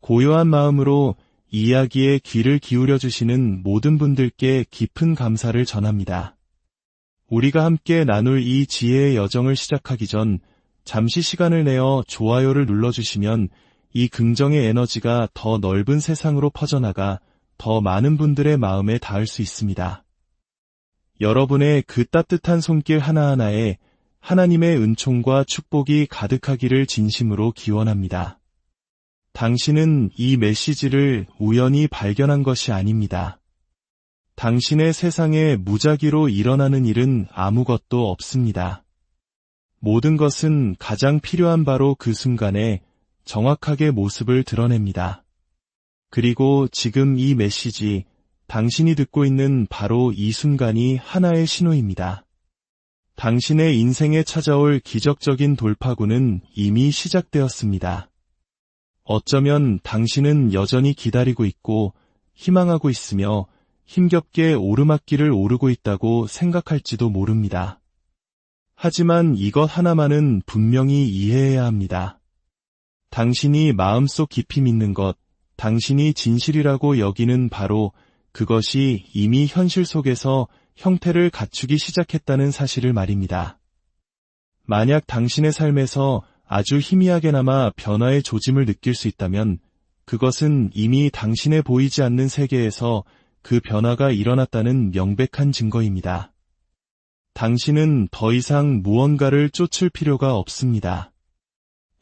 고요한 마음으로 이 이야기에 귀를 기울여 주시는 모든 분들께 깊은 감사를 전합니다. 우리가 함께 나눌 이 지혜의 여정을 시작하기 전 잠시 시간을 내어 좋아요를 눌러주시면 이 긍정의 에너지가 더 넓은 세상으로 퍼져나가 더 많은 분들의 마음에 닿을 수 있습니다. 여러분의 그 따뜻한 손길 하나하나에 하나님의 은총과 축복이 가득하기를 진심으로 기원합니다. 당신은 이 메시지를 우연히 발견한 것이 아닙니다. 당신의 세상에 무작위로 일어나는 일은 아무것도 없습니다. 모든 것은 가장 필요한 바로 그 순간에 정확하게 모습을 드러냅니다. 그리고 지금 이 메시지, 당신이 듣고 있는 바로 이 순간이 하나의 신호입니다. 당신의 인생에 찾아올 기적적인 돌파구는 이미 시작되었습니다. 어쩌면 당신은 여전히 기다리고 있고 희망하고 있으며 힘겹게 오르막길을 오르고 있다고 생각할지도 모릅니다. 하지만 이것 하나만은 분명히 이해해야 합니다. 당신이 마음속 깊이 믿는 것, 당신이 진실이라고 여기는 바로 그것이 이미 현실 속에서 형태를 갖추기 시작했다는 사실을 말입니다. 만약 당신의 삶에서 아주 희미하게나마 변화의 조짐을 느낄 수 있다면 그것은 이미 당신의 보이지 않는 세계에서 그 변화가 일어났다는 명백한 증거입니다. 당신은 더 이상 무언가를 쫓을 필요가 없습니다.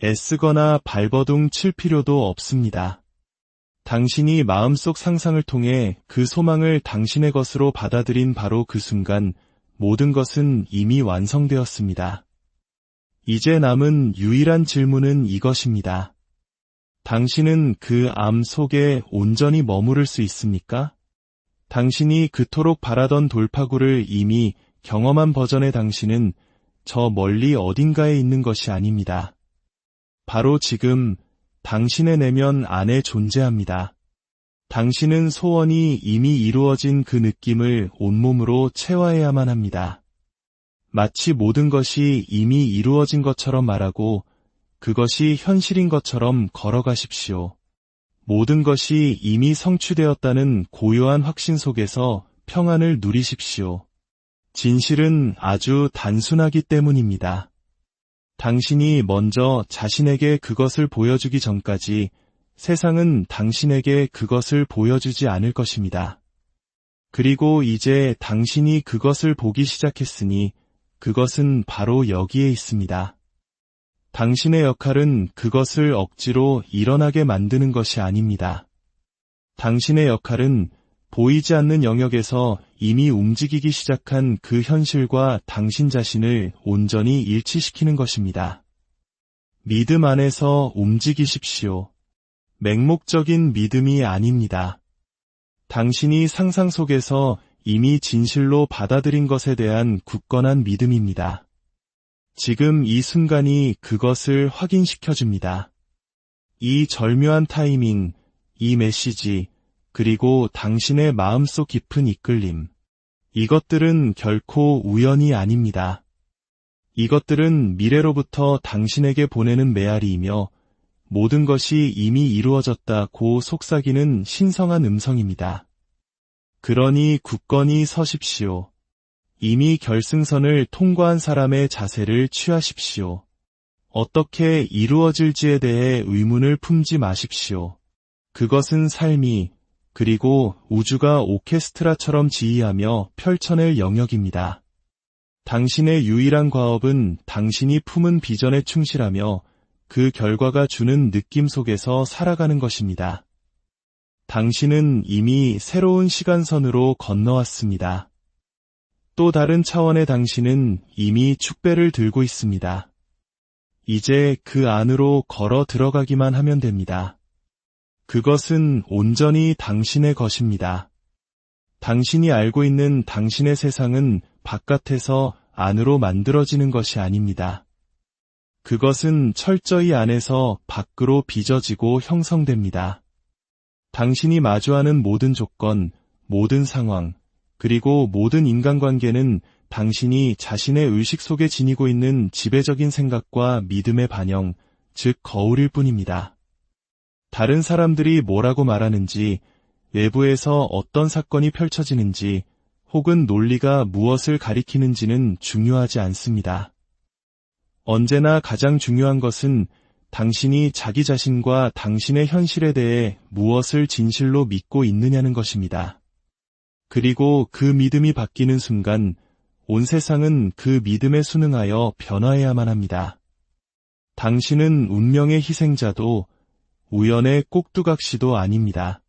애쓰거나 발버둥 칠 필요도 없습니다. 당신이 마음속 상상을 통해 그 소망을 당신의 것으로 받아들인 바로 그 순간 모든 것은 이미 완성되었습니다. 이제 남은 유일한 질문은 이것입니다. 당신은 그 암 속에 온전히 머무를 수 있습니까? 당신이 그토록 바라던 돌파구를 이미 경험한 버전의 당신은 저 멀리 어딘가에 있는 것이 아닙니다. 바로 지금 당신의 내면 안에 존재합니다. 당신은 소원이 이미 이루어진 그 느낌을 온몸으로 체화해야만 합니다. 마치 모든 것이 이미 이루어진 것처럼 말하고 그것이 현실인 것처럼 걸어가십시오. 모든 것이 이미 성취되었다는 고요한 확신 속에서 평안을 누리십시오. 진실은 아주 단순하기 때문입니다. 당신이 먼저 자신에게 그것을 보여주기 전까지 세상은 당신에게 그것을 보여주지 않을 것입니다. 그리고 이제 당신이 그것을 보기 시작했으니 그것은 바로 여기에 있습니다. 당신의 역할은 그것을 억지로 일어나게 만드는 것이 아닙니다. 당신의 역할은 보이지 않는 영역에서 이미 움직이기 시작한 그 현실과 당신 자신을 온전히 일치시키는 것입니다. 믿음 안에서 움직이십시오. 맹목적인 믿음이 아닙니다. 당신이 상상 속에서 이미 진실로 받아들인 것에 대한 굳건한 믿음입니다. 지금 이 순간이 그것을 확인시켜줍니다. 이 절묘한 타이밍, 이 메시지, 그리고 당신의 마음속 깊은 이끌림. 이것들은 결코 우연이 아닙니다. 이것들은 미래로부터 당신에게 보내는 메아리이며 모든 것이 이미 이루어졌다고 속삭이는 신성한 음성입니다. 그러니 굳건히 서십시오. 이미 결승선을 통과한 사람의 자세를 취하십시오. 어떻게 이루어질지에 대해 의문을 품지 마십시오. 그것은 삶이 그리고 우주가 오케스트라처럼 지휘하며 펼쳐낼 영역입니다. 당신의 유일한 과업은 당신이 품은 비전에 충실하며 그 결과가 주는 느낌 속에서 살아가는 것입니다. 당신은 이미 새로운 시간선으로 건너왔습니다. 또 다른 차원의 당신은 이미 축배를 들고 있습니다. 이제 그 안으로 걸어 들어가기만 하면 됩니다. 그것은 온전히 당신의 것입니다. 당신이 알고 있는 당신의 세상은 바깥에서 안으로 만들어지는 것이 아닙니다. 그것은 철저히 안에서 밖으로 빚어지고 형성됩니다. 당신이 마주하는 모든 조건, 모든 상황, 그리고 모든 인간관계는 당신이 자신의 의식 속에 지니고 있는 지배적인 생각과 믿음의 반영, 즉 거울일 뿐입니다. 다른 사람들이 뭐라고 말하는지, 외부에서 어떤 사건이 펼쳐지는지, 혹은 논리가 무엇을 가리키는지는 중요하지 않습니다. 언제나 가장 중요한 것은 당신이 자기 자신과 당신의 현실에 대해 무엇을 진실로 믿고 있느냐는 것입니다. 그리고 그 믿음이 바뀌는 순간 온 세상은 그 믿음에 순응하여 변화해야만 합니다. 당신은 운명의 희생자도 우연의 꼭두각시도 아닙니다.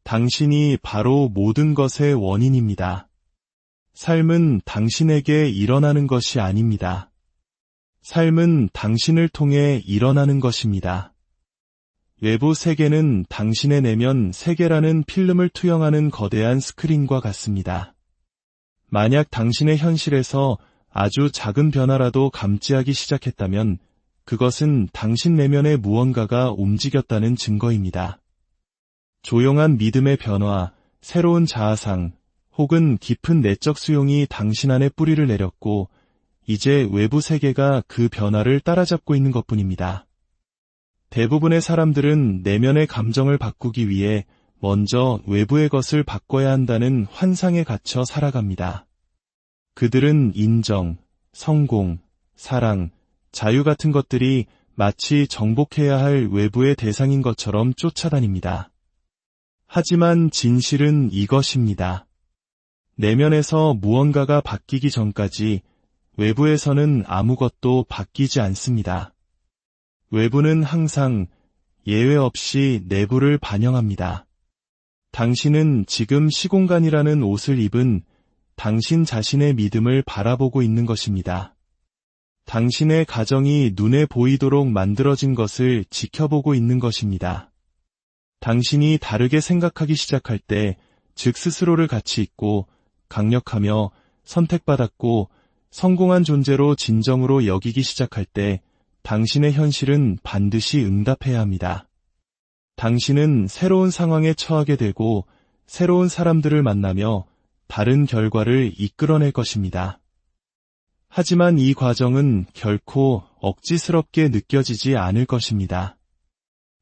당신이 바로 모든 것의 원인입니다. 삶은 당신에게 일어나는 것이 아닙니다. 삶은 당신을 통해 일어나는 것입니다. 외부 세계는 당신의 내면 세계라는 필름을 투영하는 거대한 스크린과 같습니다. 만약 당신의 현실에서 아주 작은 변화라도 감지하기 시작했다면 그것은 당신 내면의 무언가가 움직였다는 증거입니다. 조용한 믿음의 변화, 새로운 자아상, 혹은 깊은 내적 수용이 당신 안에 뿌리를 내렸고 이제 외부 세계가 그 변화를 따라잡고 있는 것뿐입니다. 대부분의 사람들은 내면의 감정을 바꾸기 위해 먼저 외부의 것을 바꿔야 한다는 환상에 갇혀 살아갑니다. 그들은 인정, 성공, 사랑, 자유 같은 것들이 마치 정복해야 할 외부의 대상인 것처럼 쫓아다닙니다. 하지만 진실은 이것입니다. 내면에서 무언가가 바뀌기 전까지 외부에서는 아무것도 바뀌지 않습니다. 외부는 항상 예외 없이 내부를 반영합니다. 당신은 지금 시공간이라는 옷을 입은 당신 자신의 믿음을 바라보고 있는 것입니다. 당신의 가정이 눈에 보이도록 만들어진 것을 지켜보고 있는 것입니다. 당신이 다르게 생각하기 시작할 때, 즉 스스로를 가치 있고 강력하며 선택받았고 성공한 존재로 진정으로 여기기 시작할 때 당신의 현실은 반드시 응답해야 합니다. 당신은 새로운 상황에 처하게 되고 새로운 사람들을 만나며 다른 결과를 이끌어낼 것입니다. 하지만 이 과정은 결코 억지스럽게 느껴지지 않을 것입니다.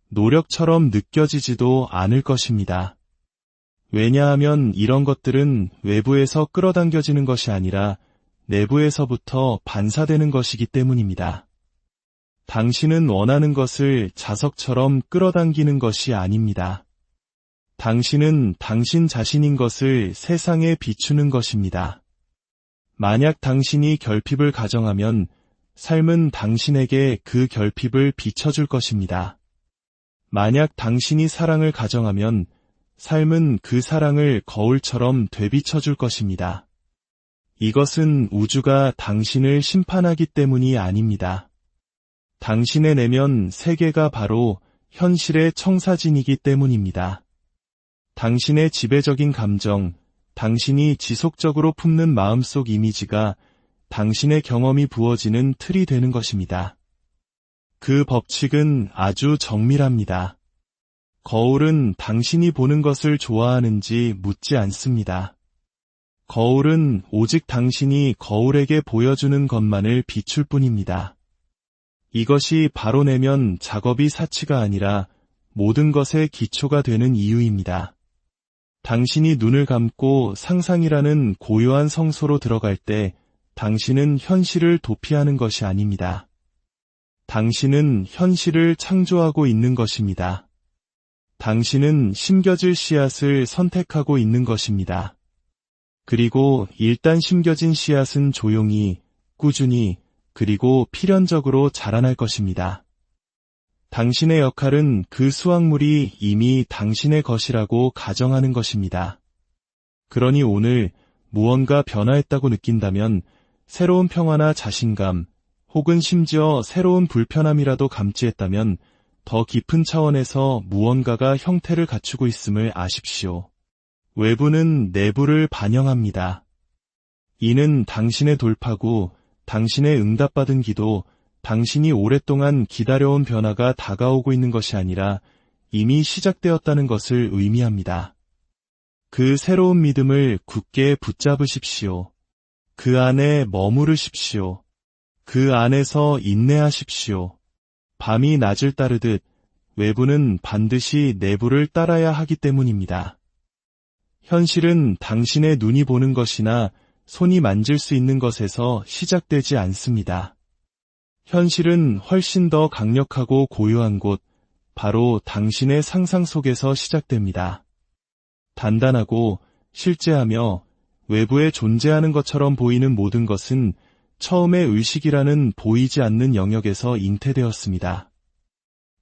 노력처럼 느껴지지도 않을 것입니다. 왜냐하면 이런 것들은 외부에서 끌어당겨지는 것이 아니라 내부에서부터 반사되는 것이기 때문입니다. 당신은 원하는 것을 자석처럼 끌어당기는 것이 아닙니다. 당신은 당신 자신인 것을 세상에 비추는 것입니다. 만약 당신이 결핍을 가정하면 삶은 당신에게 그 결핍을 비춰줄 것입니다. 만약 당신이 사랑을 가정하면 삶은 그 사랑을 거울처럼 되비춰줄 것입니다. 이것은 우주가 당신을 심판하기 때문이 아닙니다. 당신의 내면 세계가 바로 현실의 청사진이기 때문입니다. 당신의 지배적인 감정, 당신이 지속적으로 품는 마음속 이미지가 당신의 경험이 부어지는 틀이 되는 것입니다. 그 법칙은 아주 정밀합니다. 거울은 당신이 보는 것을 좋아하는지 묻지 않습니다. 거울은 오직 당신이 거울에게 보여주는 것만을 비출 뿐입니다. 이것이 바로 내면 작업이 사치가 아니라 모든 것의 기초가 되는 이유입니다. 당신이 눈을 감고 상상이라는 고요한 성소로 들어갈 때 당신은 현실을 도피하는 것이 아닙니다. 당신은 현실을 창조하고 있는 것입니다. 당신은 심겨질 씨앗을 선택하고 있는 것입니다. 그리고 일단 심겨진 씨앗은 조용히, 꾸준히, 그리고 필연적으로 자라날 것입니다. 당신의 역할은 그 수확물이 이미 당신의 것이라고 가정하는 것입니다. 그러니 오늘 무언가 변화했다고 느낀다면 새로운 평화나 자신감, 혹은 심지어 새로운 불편함이라도 감지했다면 더 깊은 차원에서 무언가가 형태를 갖추고 있음을 아십시오. 외부는 내부를 반영합니다. 이는 당신의 돌파구, 당신의 응답받은 기도, 당신이 오랫동안 기다려온 변화가 다가오고 있는 것이 아니라 이미 시작되었다는 것을 의미합니다. 그 새로운 믿음을 굳게 붙잡으십시오. 그 안에 머무르십시오. 그 안에서 인내하십시오. 밤이 낮을 따르듯 외부는 반드시 내부를 따라야 하기 때문입니다. 현실은 당신의 눈이 보는 것이나 손이 만질 수 있는 것에서 시작되지 않습니다. 현실은 훨씬 더 강력하고 고요한 곳, 바로 당신의 상상 속에서 시작됩니다. 단단하고 실제하며 외부에 존재하는 것처럼 보이는 모든 것은 처음에 의식이라는 보이지 않는 영역에서 잉태되었습니다.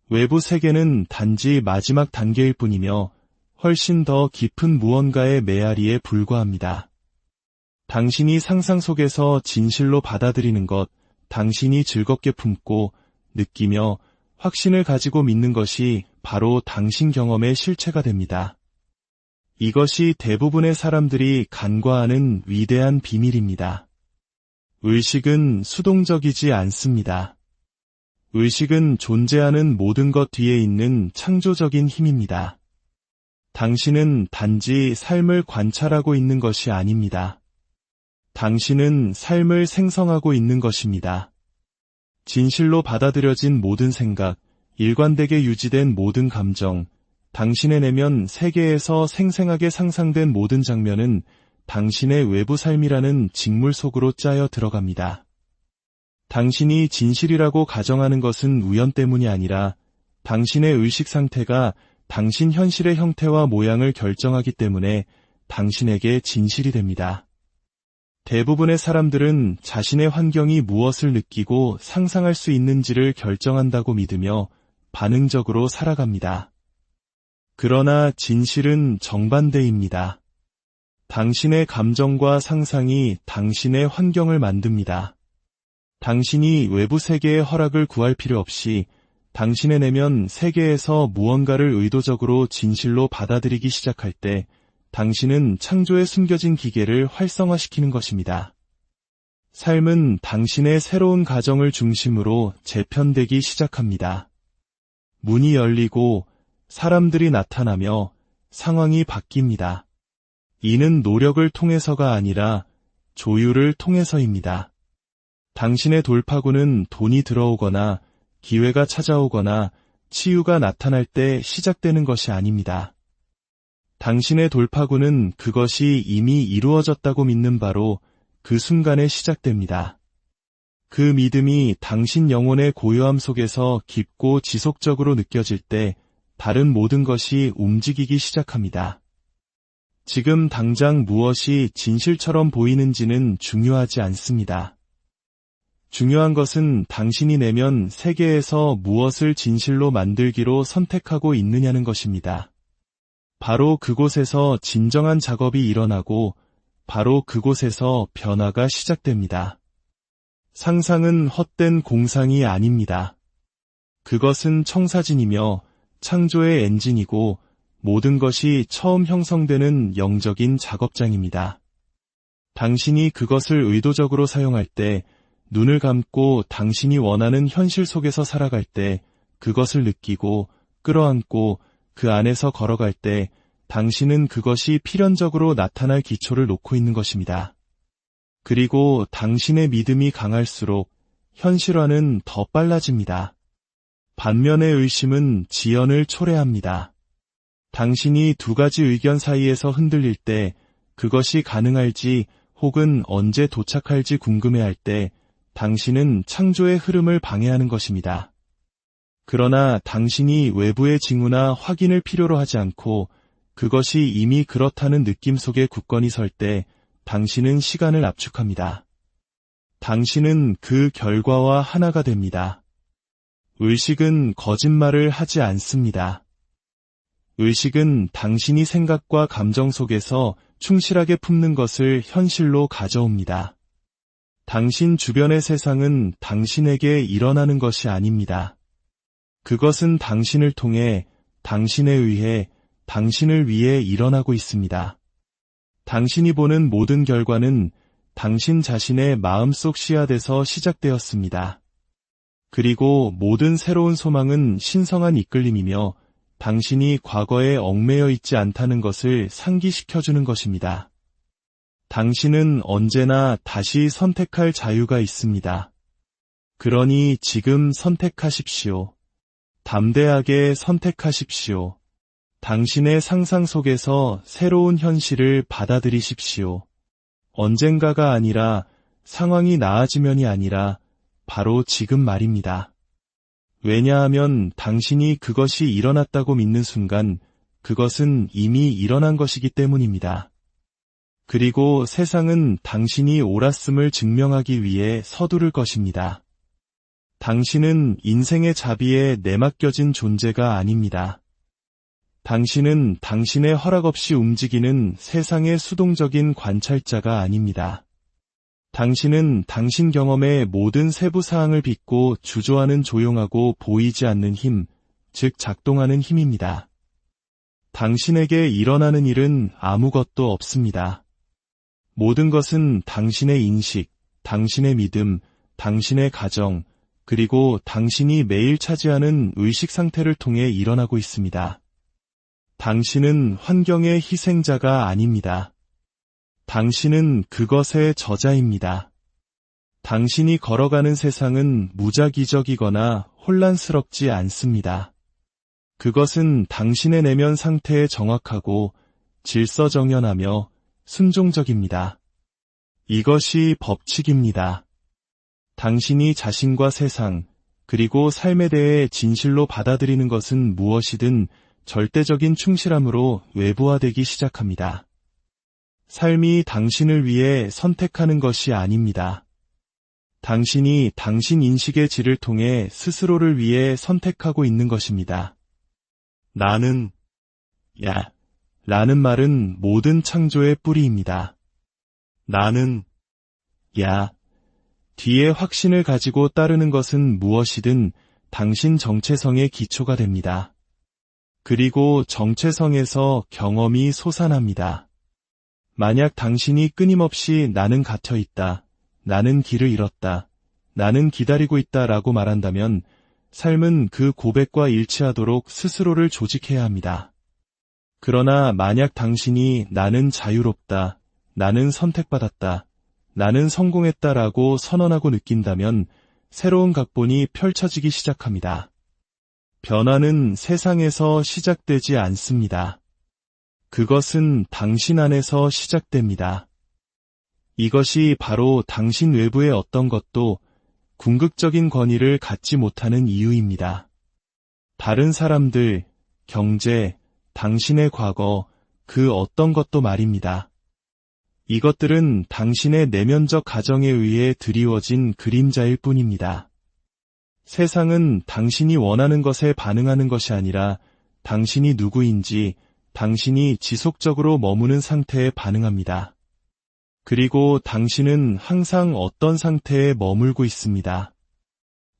외부 세계는 단지 마지막 단계일 뿐이며 훨씬 더 깊은 무언가의 메아리에 불과합니다. 당신이 상상 속에서 진실로 받아들이는 것, 당신이 즐겁게 품고 느끼며 확신을 가지고 믿는 것이 바로 당신 경험의 실체가 됩니다. 이것이 대부분의 사람들이 간과하는 위대한 비밀입니다. 의식은 수동적이지 않습니다. 의식은 존재하는 모든 것 뒤에 있는 창조적인 힘입니다. 당신은 단지 삶을 관찰하고 있는 것이 아닙니다. 당신은 삶을 생성하고 있는 것입니다. 진실로 받아들여진 모든 생각, 일관되게 유지된 모든 감정, 당신의 내면 세계에서 생생하게 상상된 모든 장면은 당신의 외부 삶이라는 직물 속으로 짜여 들어갑니다. 당신이 진실이라고 가정하는 것은 우연 때문이 아니라 당신의 의식 상태가 당신 현실의 형태와 모양을 결정하기 때문에 당신에게 진실이 됩니다. 대부분의 사람들은 자신의 환경이 무엇을 느끼고 상상할 수 있는지를 결정한다고 믿으며 반응적으로 살아갑니다. 그러나 진실은 정반대입니다. 당신의 감정과 상상이 당신의 환경을 만듭니다. 당신이 외부 세계의 허락을 구할 필요 없이 당신의 내면 세계에서 무언가를 의도적으로 진실로 받아들이기 시작할 때 당신은 창조에 숨겨진 기계를 활성화시키는 것입니다. 삶은 당신의 새로운 가정을 중심으로 재편되기 시작합니다. 문이 열리고 사람들이 나타나며 상황이 바뀝니다. 이는 노력을 통해서가 아니라 조율을 통해서입니다. 당신의 돌파구는 돈이 들어오거나 기회가 찾아오거나 치유가 나타날 때 시작되는 것이 아닙니다. 당신의 돌파구는 그것이 이미 이루어졌다고 믿는 바로 그 순간에 시작됩니다. 그 믿음이 당신 영혼의 고요함 속에서 깊고 지속적으로 느껴질 때 다른 모든 것이 움직이기 시작합니다. 지금 당장 무엇이 진실처럼 보이는지는 중요하지 않습니다. 중요한 것은 당신이 내면 세계에서 무엇을 진실로 만들기로 선택하고 있느냐는 것입니다. 바로 그곳에서 진정한 작업이 일어나고 바로 그곳에서 변화가 시작됩니다. 상상은 헛된 공상이 아닙니다. 그것은 청사진이며 창조의 엔진이고 모든 것이 처음 형성되는 영적인 작업장입니다. 당신이 그것을 의도적으로 사용할 때, 눈을 감고 당신이 원하는 현실 속에서 살아갈 때, 그것을 느끼고 끌어안고 그 안에서 걸어갈 때 당신은 그것이 필연적으로 나타날 기초를 놓고 있는 것입니다. 그리고 당신의 믿음이 강할수록 현실화는 더 빨라집니다. 반면에 의심은 지연을 초래합니다. 당신이 두 가지 의견 사이에서 흔들릴 때 그것이 가능할지 혹은 언제 도착할지 궁금해할 때 당신은 창조의 흐름을 방해하는 것입니다. 그러나 당신이 외부의 징후나 확인을 필요로 하지 않고 그것이 이미 그렇다는 느낌 속에 굳건히 설 때 당신은 시간을 압축합니다. 당신은 그 결과와 하나가 됩니다. 의식은 거짓말을 하지 않습니다. 의식은 당신이 생각과 감정 속에서 충실하게 품는 것을 현실로 가져옵니다. 당신 주변의 세상은 당신에게 일어나는 것이 아닙니다. 그것은 당신을 통해, 당신에 의해, 당신을 위해 일어나고 있습니다. 당신이 보는 모든 결과는 당신 자신의 마음속 씨앗에서 시작되었습니다. 그리고 모든 새로운 소망은 신성한 이끌림이며 당신이 과거에 얽매여 있지 않다는 것을 상기시켜주는 것입니다. 당신은 언제나 다시 선택할 자유가 있습니다. 그러니 지금 선택하십시오. 담대하게 선택하십시오. 당신의 상상 속에서 새로운 현실을 받아들이십시오. 언젠가가 아니라 상황이 나아지면이 아니라 바로 지금 말입니다. 왜냐하면 당신이 그것이 일어났다고 믿는 순간 그것은 이미 일어난 것이기 때문입니다. 그리고 세상은 당신이 옳았음을 증명하기 위해 서두를 것입니다. 당신은 인생의 자비에 내맡겨진 존재가 아닙니다. 당신은 당신의 허락 없이 움직이는 세상의 수동적인 관찰자가 아닙니다. 당신은 당신 경험의 모든 세부 사항을 빚고 주조하는 조용하고 보이지 않는 힘, 즉 작동하는 힘입니다. 당신에게 일어나는 일은 아무것도 없습니다. 모든 것은 당신의 인식, 당신의 믿음, 당신의 가정, 그리고 당신이 매일 차지하는 의식 상태를 통해 일어나고 있습니다. 당신은 환경의 희생자가 아닙니다. 당신은 그것의 저자입니다. 당신이 걸어가는 세상은 무작위적이거나 혼란스럽지 않습니다. 그것은 당신의 내면 상태에 정확하고 질서정연하며 순종적입니다. 이것이 법칙입니다. 당신이 자신과 세상, 그리고 삶에 대해 진실로 받아들이는 것은 무엇이든 절대적인 충실함으로 외부화되기 시작합니다. 삶이 당신을 위해 선택하는 것이 아닙니다. 당신이 당신 인식의 질을 통해 스스로를 위해 선택하고 있는 것입니다. 나는, 라는 말은 모든 창조의 뿌리입니다. 나는, 뒤에 확신을 가지고 따르는 것은 무엇이든 당신 정체성의 기초가 됩니다. 그리고 정체성에서 경험이 솟아납니다. 만약 당신이 끊임없이 나는 갇혀 있다, 나는 길을 잃었다, 나는 기다리고 있다 라고 말한다면 삶은 그 고백과 일치하도록 스스로를 조직해야 합니다. 그러나 만약 당신이 나는 자유롭다, 나는 선택받았다, 나는 성공했다 라고 선언하고 느낀다면 새로운 각본이 펼쳐지기 시작합니다. 변화는 세상에서 시작되지 않습니다. 그것은 당신 안에서 시작됩니다. 이것이 바로 당신 외부의 어떤 것도 궁극적인 권위를 갖지 못하는 이유입니다. 다른 사람들, 경제, 당신의 과거, 그 어떤 것도 말입니다. 이것들은 당신의 내면적 가정에 의해 드리워진 그림자일 뿐입니다. 세상은 당신이 원하는 것에 반응하는 것이 아니라 당신이 누구인지, 당신이 지속적으로 머무는 상태에 반응합니다. 그리고 당신은 항상 어떤 상태에 머물고 있습니다.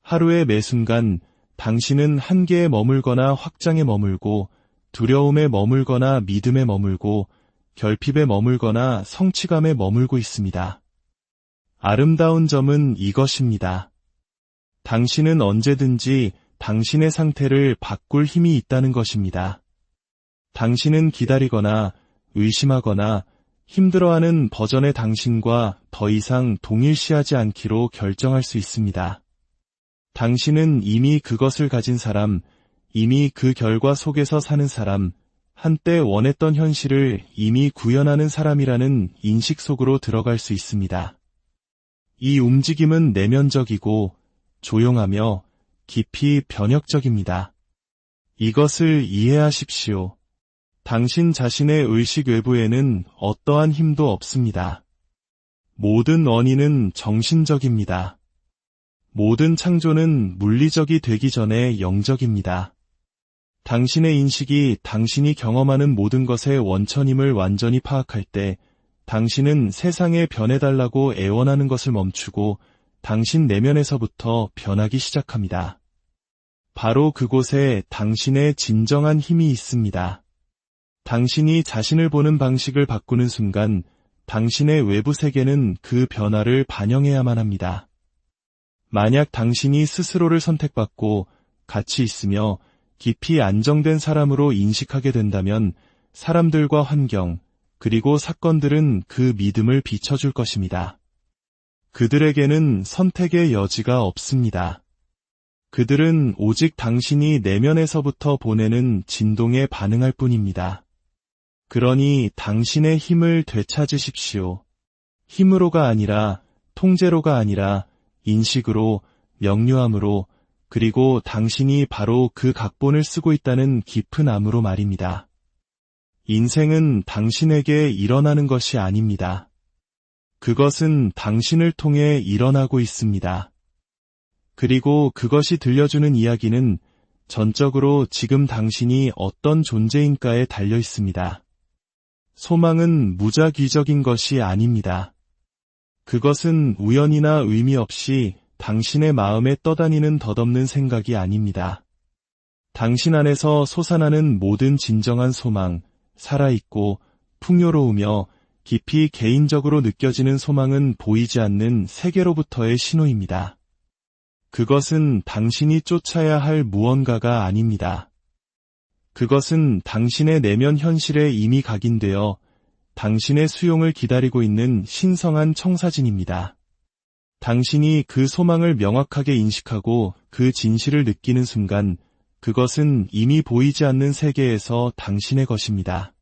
하루의 매 순간 당신은 한계에 머물거나 확장에 머물고 두려움에 머물거나 믿음에 머물고 결핍에 머물거나 성취감에 머물고 있습니다. 아름다운 점은 이것입니다. 당신은 언제든지 당신의 상태를 바꿀 힘이 있다는 것입니다. 당신은 기다리거나 의심하거나 힘들어하는 버전의 당신과 더 이상 동일시하지 않기로 결정할 수 있습니다. 당신은 이미 그것을 가진 사람, 이미 그 결과 속에서 사는 사람, 한때 원했던 현실을 이미 구현하는 사람이라는 인식 속으로 들어갈 수 있습니다. 이 움직임은 내면적이고 조용하며 깊이 변혁적입니다. 이것을 이해하십시오. 당신 자신의 의식 외부에는 어떠한 힘도 없습니다. 모든 원인은 정신적입니다. 모든 창조는 물리적이 되기 전에 영적입니다. 당신의 인식이 당신이 경험하는 모든 것의 원천임을 완전히 파악할 때 당신은 세상에 변해달라고 애원하는 것을 멈추고 당신 내면에서부터 변하기 시작합니다. 바로 그곳에 당신의 진정한 힘이 있습니다. 당신이 자신을 보는 방식을 바꾸는 순간 당신의 외부 세계는 그 변화를 반영해야만 합니다. 만약 당신이 스스로를 선택받고 가치 있으며 깊이 안정된 사람으로 인식하게 된다면 사람들과 환경, 그리고 사건들은 그 믿음을 비춰줄 것입니다. 그들에게는 선택의 여지가 없습니다. 그들은 오직 당신이 내면에서부터 보내는 진동에 반응할 뿐입니다. 그러니 당신의 힘을 되찾으십시오. 힘으로가 아니라, 통제로가 아니라, 인식으로, 명료함으로, 그리고 당신이 바로 그 각본을 쓰고 있다는 깊은 암으로 말입니다. 인생은 당신에게 일어나는 것이 아닙니다. 그것은 당신을 통해 일어나고 있습니다. 그리고 그것이 들려주는 이야기는 전적으로 지금 당신이 어떤 존재인가에 달려 있습니다. 소망은 무작위적인 것이 아닙니다. 그것은 우연이나 의미 없이 당신의 마음에 떠다니는 덧없는 생각이 아닙니다. 당신 안에서 솟아나는 모든 진정한 소망, 살아있고 풍요로우며 깊이 개인적으로 느껴지는 소망은 보이지 않는 세계로부터의 신호입니다. 그것은 당신이 쫓아야 할 무언가가 아닙니다. 그것은 당신의 내면 현실에 이미 각인되어 당신의 수용을 기다리고 있는 신성한 청사진입니다. 당신이 그 소망을 명확하게 인식하고 그 진실을 느끼는 순간 그것은 이미 보이지 않는 세계에서 당신의 것입니다.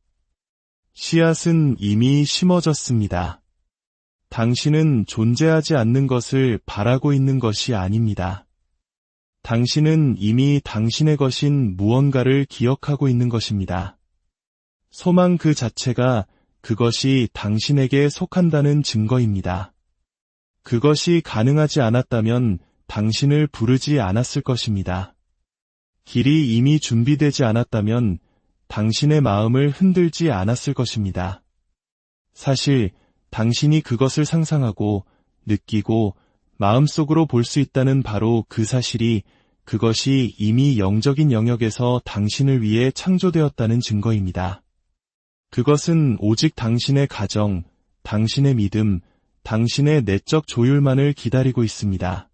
씨앗은 이미 심어졌습니다. 당신은 존재하지 않는 것을 바라고 있는 것이 아닙니다. 당신은 이미 당신의 것인 무언가를 기억하고 있는 것입니다. 소망 그 자체가 그것이 당신에게 속한다는 증거입니다. 그것이 가능하지 않았다면 당신을 부르지 않았을 것입니다. 길이 이미 준비되지 않았다면 당신의 마음을 흔들지 않았을 것입니다. 사실 당신이 그것을 상상하고 느끼고 마음속으로 볼 수 있다는 바로 그 사실이 그것이 이미 영적인 영역에서 당신을 위해 창조되었다는 증거입니다. 그것은 오직 당신의 가정, 당신의 믿음, 당신의 내적 조율만을 기다리고 있습니다.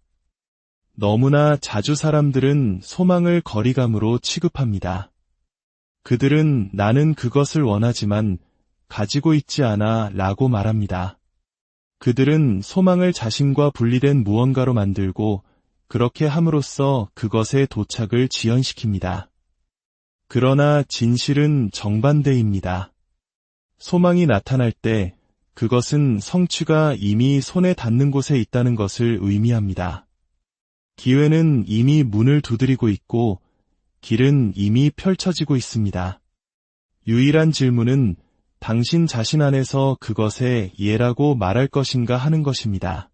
너무나 자주 사람들은 소망을 거리감으로 취급합니다. 그들은 나는 그것을 원하지만 가지고 있지 않아 라고 말합니다. 그들은 소망을 자신과 분리된 무언가로 만들고 그렇게 함으로써 그것의 도착을 지연시킵니다. 그러나 진실은 정반대입니다. 소망이 나타날 때 그것은 성취가 이미 손에 닿는 곳에 있다는 것을 의미합니다. 기회는 이미 문을 두드리고 있고 길은 이미 펼쳐지고 있습니다. 유일한 질문은 당신 자신 안에서 그것에 예라고 말할 것인가 하는 것입니다.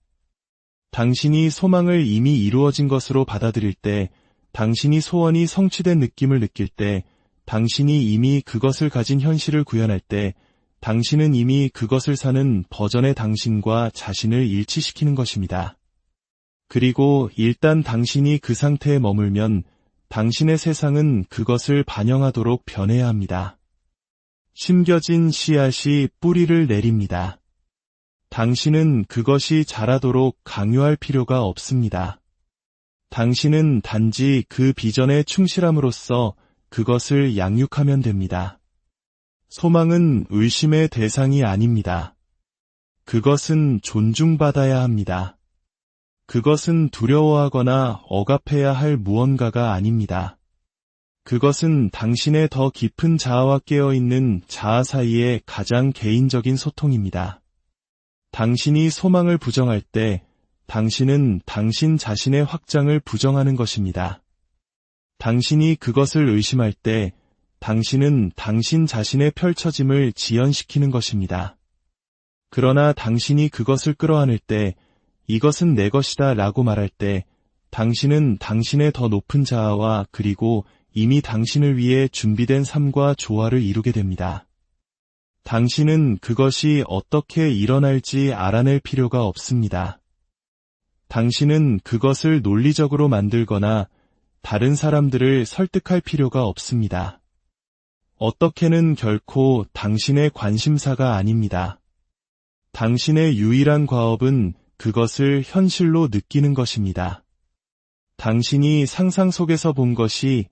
당신이 소망을 이미 이루어진 것으로 받아들일 때, 당신이 소원이 성취된 느낌을 느낄 때, 당신이 이미 그것을 가진 현실을 구현할 때, 당신은 이미 그것을 사는 버전의 당신과 자신을 일치시키는 것입니다. 그리고 일단 당신이 그 상태에 머물면 당신의 세상은 그것을 반영하도록 변해야 합니다. 심겨진 씨앗이 뿌리를 내립니다. 당신은 그것이 자라도록 강요할 필요가 없습니다. 당신은 단지 그 비전에 충실함으로써 그것을 양육하면 됩니다. 소망은 의심의 대상이 아닙니다. 그것은 존중받아야 합니다. 그것은 두려워하거나 억압해야 할 무언가가 아닙니다. 그것은 당신의 더 깊은 자아와 깨어있는 자아 사이의 가장 개인적인 소통입니다. 당신이 소망을 부정할 때 당신은 당신 자신의 확장을 부정하는 것입니다. 당신이 그것을 의심할 때 당신은 당신 자신의 펼쳐짐을 지연시키는 것입니다. 그러나 당신이 그것을 끌어안을 때 이것은 내 것이다 라고 말할 때 당신은 당신의 더 높은 자아와 그리고 이미 당신을 위해 준비된 삶과 조화를 이루게 됩니다. 당신은 그것이 어떻게 일어날지 알아낼 필요가 없습니다. 당신은 그것을 논리적으로 만들거나 다른 사람들을 설득할 필요가 없습니다. 어떻게는 결코 당신의 관심사가 아닙니다. 당신의 유일한 과업은 그것을 현실로 느끼는 것입니다. 당신이 상상 속에서 본 것이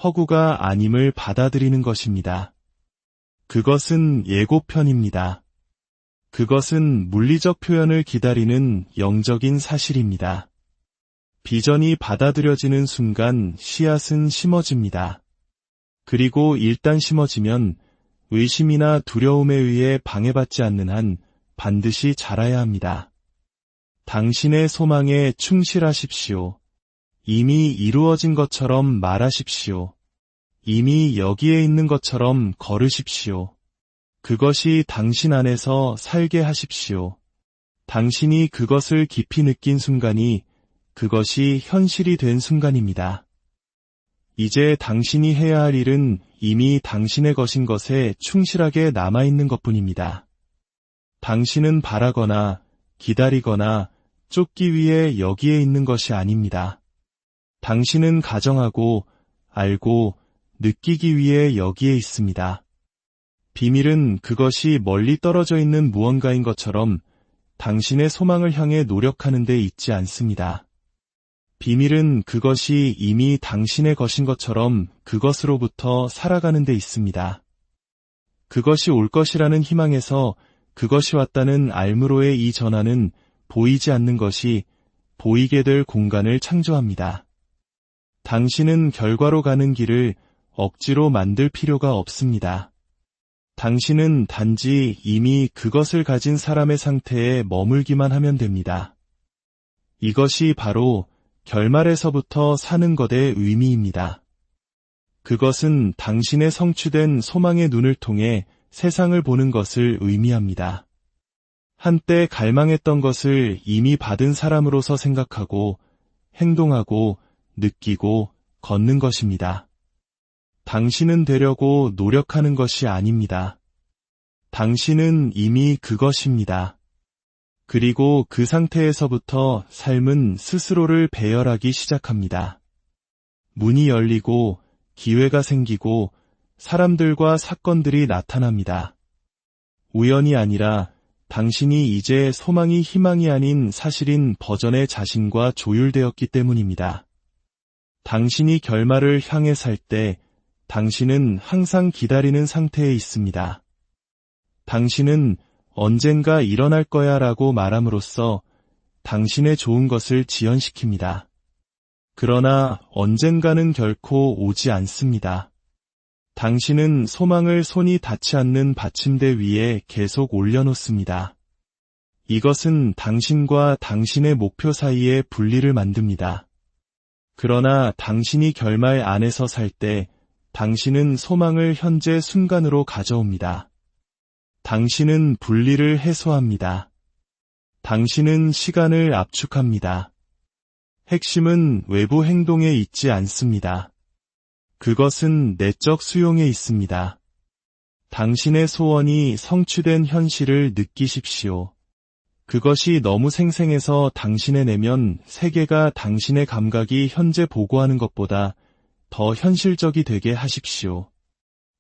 허구가 아님을 받아들이는 것입니다. 그것은 예고편입니다. 그것은 물리적 표현을 기다리는 영적인 사실입니다. 비전이 받아들여지는 순간 씨앗은 심어집니다. 그리고 일단 심어지면 의심이나 두려움에 의해 방해받지 않는 한 반드시 자라야 합니다. 당신의 소망에 충실하십시오. 이미 이루어진 것처럼 말하십시오. 이미 여기에 있는 것처럼 걸으십시오. 그것이 당신 안에서 살게 하십시오. 당신이 그것을 깊이 느낀 순간이 그것이 현실이 된 순간입니다. 이제 당신이 해야 할 일은 이미 당신의 것인 것에 충실하게 남아있는 것뿐입니다. 당신은 바라거나 기다리거나 쫓기 위해 여기에 있는 것이 아닙니다. 당신은 가정하고 알고 느끼기 위해 여기에 있습니다. 비밀은 그것이 멀리 떨어져 있는 무언가인 것처럼 당신의 소망을 향해 노력하는 데 있지 않습니다. 비밀은 그것이 이미 당신의 것인 것처럼 그것으로부터 살아가는 데 있습니다. 그것이 올 것이라는 희망에서 그것이 왔다는 알므로의 이 전환은 보이지 않는 것이 보이게 될 공간을 창조합니다. 당신은 결과로 가는 길을 억지로 만들 필요가 없습니다. 당신은 단지 이미 그것을 가진 사람의 상태에 머물기만 하면 됩니다. 이것이 바로 결말에서부터 사는 것의 의미입니다. 그것은 당신의 성취된 소망의 눈을 통해 세상을 보는 것을 의미합니다. 한때 갈망했던 것을 이미 받은 사람으로서 생각하고 행동하고 느끼고 걷는 것입니다. 당신은 되려고 노력하는 것이 아닙니다. 당신은 이미 그것입니다. 그리고 그 상태에서부터 삶은 스스로를 배열하기 시작합니다. 문이 열리고 기회가 생기고 사람들과 사건들이 나타납니다. 우연이 아니라 당신이 이제 소망이 희망이 아닌 사실인 버전의 자신과 조율되었기 때문입니다. 당신이 결말을 향해 살 때 당신은 항상 기다리는 상태에 있습니다. 당신은 언젠가 일어날 거야 라고 말함으로써 당신의 좋은 것을 지연시킵니다. 그러나 언젠가는 결코 오지 않습니다. 당신은 소망을 손이 닿지 않는 받침대 위에 계속 올려놓습니다. 이것은 당신과 당신의 목표 사이의 분리를 만듭니다. 그러나 당신이 결말 안에서 살 때 당신은 소망을 현재 순간으로 가져옵니다. 당신은 분리를 해소합니다. 당신은 시간을 압축합니다. 핵심은 외부 행동에 있지 않습니다. 그것은 내적 수용에 있습니다. 당신의 소원이 성취된 현실을 느끼십시오. 그것이 너무 생생해서 당신의 내면 세계가 당신의 감각이 현재 보고하는 것보다 더 현실적이 되게 하십시오.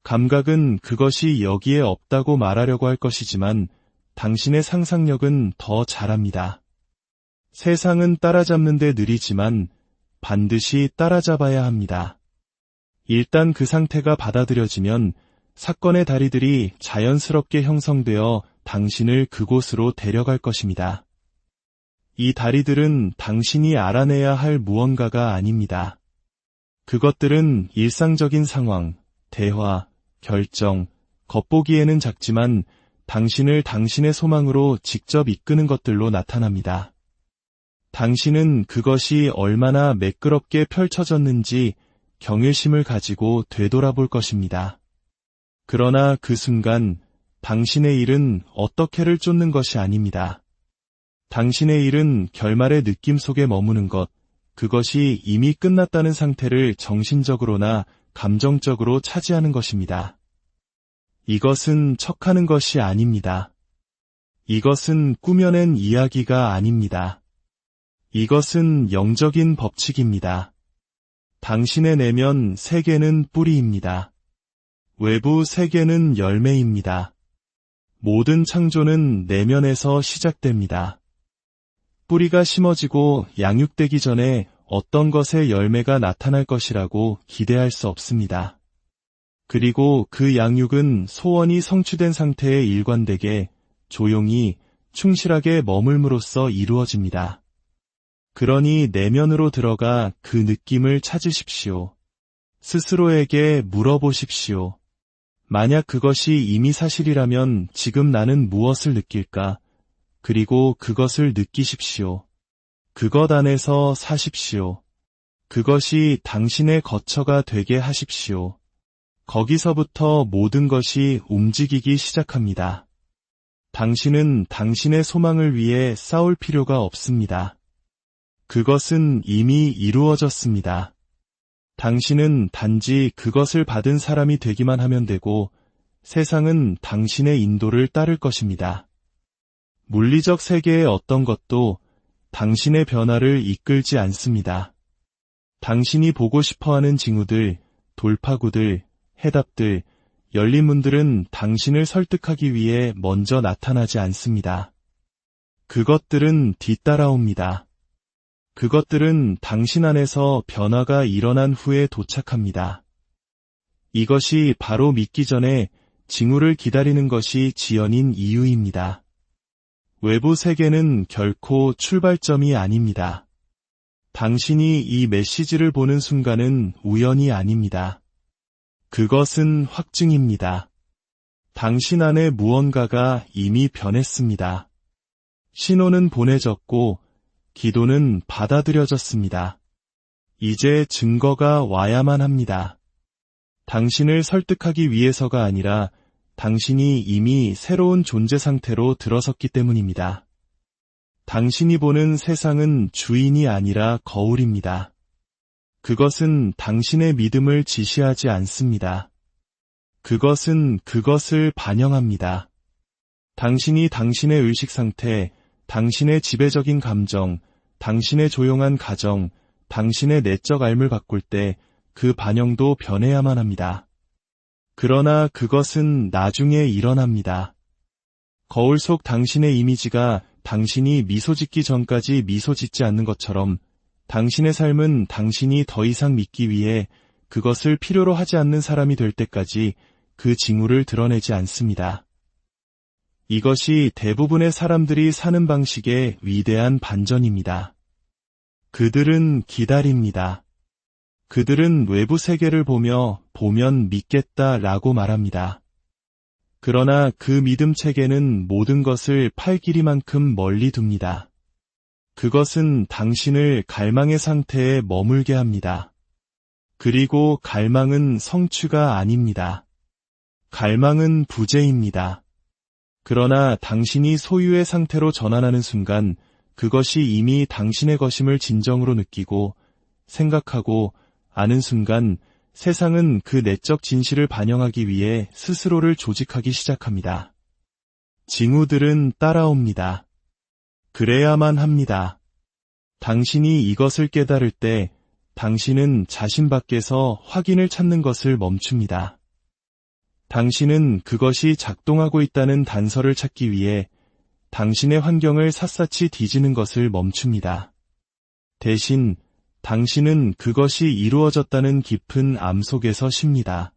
감각은 그것이 여기에 없다고 말하려고 할 것이지만 당신의 상상력은 더 잘합니다. 세상은 따라잡는 데 느리지만 반드시 따라잡아야 합니다. 일단 그 상태가 받아들여지면 사건의 다리들이 자연스럽게 형성되어 당신을 그곳으로 데려갈 것입니다. 이 다리들은 당신이 알아내야 할 무언가가 아닙니다. 그것들은 일상적인 상황, 대화, 결정, 겉보기에는 작지만 당신을 당신의 소망으로 직접 이끄는 것들로 나타납니다. 당신은 그것이 얼마나 매끄럽게 펼쳐졌는지 경외심을 가지고 되돌아볼 것입니다. 그러나 그 순간 당신의 일은 어떻게를 쫓는 것이 아닙니다. 당신의 일은 결말의 느낌 속에 머무는 것, 그것이 이미 끝났다는 상태를 정신적으로나 감정적으로 차지하는 것입니다. 이것은 척하는 것이 아닙니다. 이것은 꾸며낸 이야기가 아닙니다. 이것은 영적인 법칙입니다. 당신의 내면 세계는 뿌리입니다. 외부 세계는 열매입니다. 모든 창조는 내면에서 시작됩니다. 뿌리가 심어지고 양육되기 전에 어떤 것의 열매가 나타날 것이라고 기대할 수 없습니다. 그리고 그 양육은 소원이 성취된 상태에 일관되게, 조용히, 충실하게 머물므로써 이루어집니다. 그러니 내면으로 들어가 그 느낌을 찾으십시오. 스스로에게 물어보십시오. 만약 그것이 이미 사실이라면 지금 나는 무엇을 느낄까? 그리고 그것을 느끼십시오. 그것 안에서 사십시오. 그것이 당신의 거처가 되게 하십시오. 거기서부터 모든 것이 움직이기 시작합니다. 당신은 당신의 소망을 위해 싸울 필요가 없습니다. 그것은 이미 이루어졌습니다. 당신은 단지 그것을 받은 사람이 되기만 하면 되고 세상은 당신의 인도를 따를 것입니다. 물리적 세계의 어떤 것도 당신의 변화를 이끌지 않습니다. 당신이 보고 싶어하는 징후들, 돌파구들, 해답들, 열린 문들은 당신을 설득하기 위해 먼저 나타나지 않습니다. 그것들은 뒤따라옵니다. 그것들은 당신 안에서 변화가 일어난 후에 도착합니다. 이것이 바로 믿기 전에 징후를 기다리는 것이 지연인 이유입니다. 외부 세계는 결코 출발점이 아닙니다. 당신이 이 메시지를 보는 순간은 우연이 아닙니다. 그것은 확증입니다. 당신 안에 무언가가 이미 변했습니다. 신호는 보내졌고 기도는 받아들여졌습니다. 이제 증거가 와야만 합니다. 당신을 설득하기 위해서가 아니라 당신이 이미 새로운 존재 상태로 들어섰기 때문입니다. 당신이 보는 세상은 주인이 아니라 거울입니다. 그것은 당신의 믿음을 지시하지 않습니다. 그것은 그것을 반영합니다. 당신이 당신의 의식 상태, 당신의 지배적인 감정, 당신의 조용한 가정, 당신의 내적 삶을 바꿀 때 그 반영도 변해야만 합니다. 그러나 그것은 나중에 일어납니다. 거울 속 당신의 이미지가 당신이 미소 짓기 전까지 미소 짓지 않는 것처럼 당신의 삶은 당신이 더 이상 믿기 위해 그것을 필요로 하지 않는 사람이 될 때까지 그 징후를 드러내지 않습니다. 이것이 대부분의 사람들이 사는 방식의 위대한 반전입니다. 그들은 기다립니다. 그들은 외부 세계를 보면 믿겠다 라고 말합니다. 그러나 그 믿음 체계는 모든 것을 팔 길이만큼 멀리 둡니다. 그것은 당신을 갈망의 상태에 머물게 합니다. 그리고 갈망은 성취가 아닙니다. 갈망은 부재입니다. 그러나 당신이 소유의 상태로 전환하는 순간 그것이 이미 당신의 것임을 진정으로 느끼고 생각하고 아는 순간 세상은 그 내적 진실을 반영하기 위해 스스로를 조직하기 시작합니다. 징후들은 따라옵니다. 그래야만 합니다. 당신이 이것을 깨달을 때 당신은 자신 밖에서 확인을 찾는 것을 멈춥니다. 당신은 그것이 작동하고 있다는 단서를 찾기 위해 당신의 환경을 샅샅이 뒤지는 것을 멈춥니다. 대신 당신은 그것이 이루어졌다는 깊은 암 속에서 쉽니다.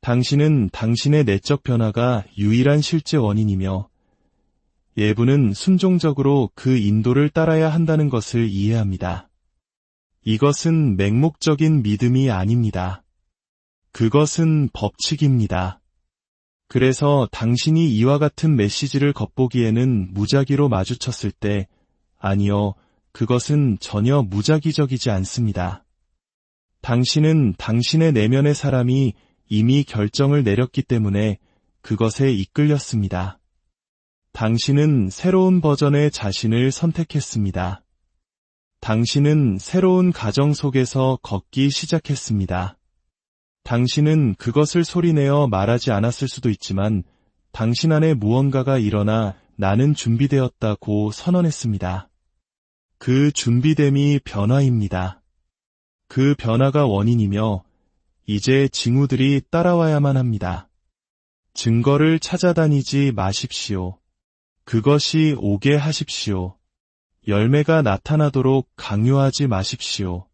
당신은 당신의 내적 변화가 유일한 실제 원인이며 예부는 순종적으로 그 인도를 따라야 한다는 것을 이해합니다. 이것은 맹목적인 믿음이 아닙니다. 그것은 법칙입니다. 그래서 당신이 이와 같은 메시지를 겉보기에는 무작위로 마주쳤을 때, 아니요, 그것은 전혀 무작위적이지 않습니다. 당신은 당신의 내면의 사람이 이미 결정을 내렸기 때문에 그것에 이끌렸습니다. 당신은 새로운 버전의 자신을 선택했습니다. 당신은 새로운 가정 속에서 걷기 시작했습니다. 당신은 그것을 소리내어 말하지 않았을 수도 있지만 당신 안에 무언가가 일어나 나는 준비되었다고 선언했습니다. 그 준비됨이 변화입니다. 그 변화가 원인이며 이제 징후들이 따라와야만 합니다. 증거를 찾아다니지 마십시오. 그것이 오게 하십시오. 열매가 나타나도록 강요하지 마십시오.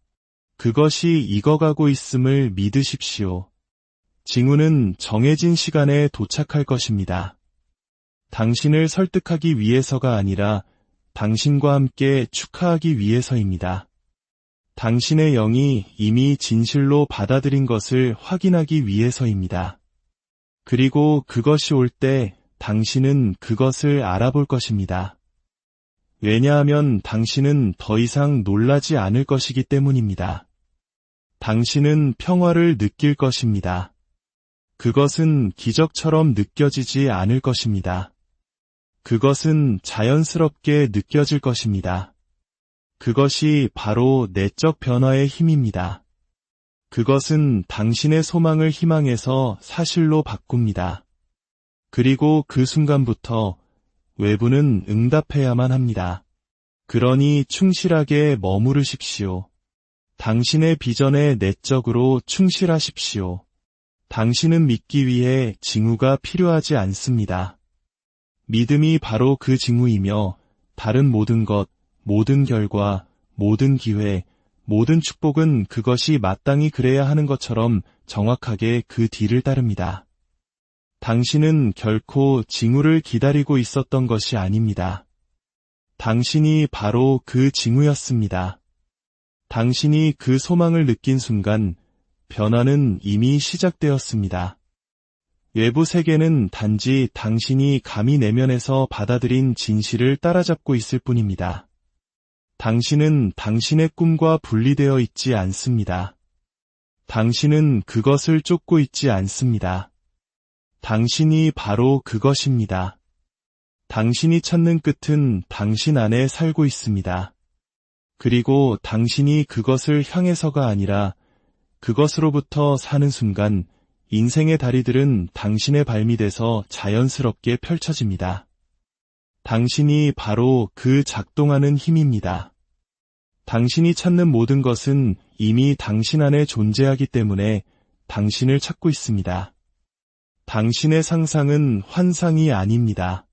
그것이 익어가고 있음을 믿으십시오. 징후는 정해진 시간에 도착할 것입니다. 당신을 설득하기 위해서가 아니라 당신과 함께 축하하기 위해서입니다. 당신의 영이 이미 진실로 받아들인 것을 확인하기 위해서입니다. 그리고 그것이 올 때 당신은 그것을 알아볼 것입니다. 왜냐하면 당신은 더 이상 놀라지 않을 것이기 때문입니다. 당신은 평화를 느낄 것입니다. 그것은 기적처럼 느껴지지 않을 것입니다. 그것은 자연스럽게 느껴질 것입니다. 그것이 바로 내적 변화의 힘입니다. 그것은 당신의 소망을 희망에서 사실로 바꿉니다. 그리고 그 순간부터 외부는 응답해야만 합니다. 그러니 충실하게 머무르십시오. 당신의 비전에 내적으로 충실하십시오. 당신은 믿기 위해 징후가 필요하지 않습니다. 믿음이 바로 그 징후이며 다른 모든 것, 모든 결과, 모든 기회, 모든 축복은 그것이 마땅히 그래야 하는 것처럼 정확하게 그 뒤를 따릅니다. 당신은 결코 징후를 기다리고 있었던 것이 아닙니다. 당신이 바로 그 징후였습니다. 당신이 그 소망을 느낀 순간 변화는 이미 시작되었습니다. 외부 세계는 단지 당신이 감히 내면에서 받아들인 진실을 따라잡고 있을 뿐입니다. 당신은 당신의 꿈과 분리되어 있지 않습니다. 당신은 그것을 쫓고 있지 않습니다. 당신이 바로 그것입니다. 당신이 찾는 끝은 당신 안에 살고 있습니다. 그리고 당신이 그것을 향해서가 아니라 그것으로부터 사는 순간 인생의 다리들은 당신의 발밑에서 자연스럽게 펼쳐집니다. 당신이 바로 그 작동하는 힘입니다. 당신이 찾는 모든 것은 이미 당신 안에 존재하기 때문에 당신을 찾고 있습니다. 당신의 상상은 환상이 아닙니다.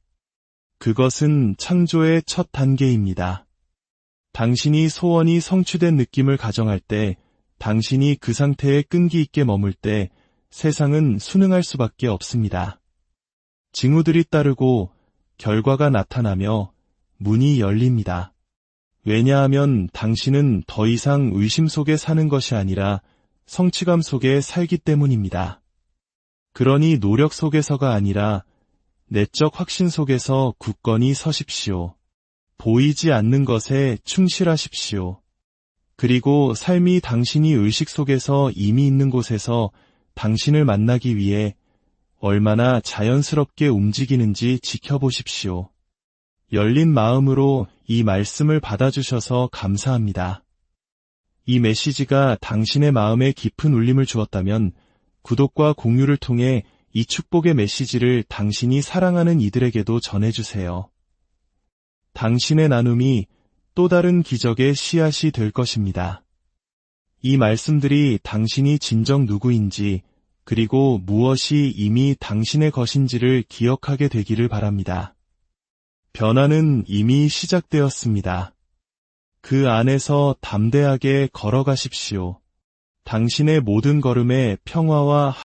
그것은 창조의 첫 단계입니다. 당신이 소원이 성취된 느낌을 가정할 때, 당신이 그 상태에 끈기 있게 머물 때 세상은 순응할 수밖에 없습니다. 징후들이 따르고 결과가 나타나며 문이 열립니다. 왜냐하면 당신은 더 이상 의심 속에 사는 것이 아니라 성취감 속에 살기 때문입니다. 그러니 노력 속에서가 아니라 내적 확신 속에서 굳건히 서십시오. 보이지 않는 것에 충실하십시오. 그리고 삶이 당신이 의식 속에서 이미 있는 곳에서 당신을 만나기 위해 얼마나 자연스럽게 움직이는지 지켜보십시오. 열린 마음으로 이 말씀을 받아주셔서 감사합니다. 이 메시지가 당신의 마음에 깊은 울림을 주었다면 구독과 공유를 통해 이 축복의 메시지를 당신이 사랑하는 이들에게도 전해주세요. 당신의 나눔이 또 다른 기적의 씨앗이 될 것입니다. 이 말씀들이 당신이 진정 누구인지 그리고 무엇이 이미 당신의 것인지를 기억하게 되기를 바랍니다. 변화는 이미 시작되었습니다. 그 안에서 담대하게 걸어가십시오. 당신의 모든 걸음에 평화와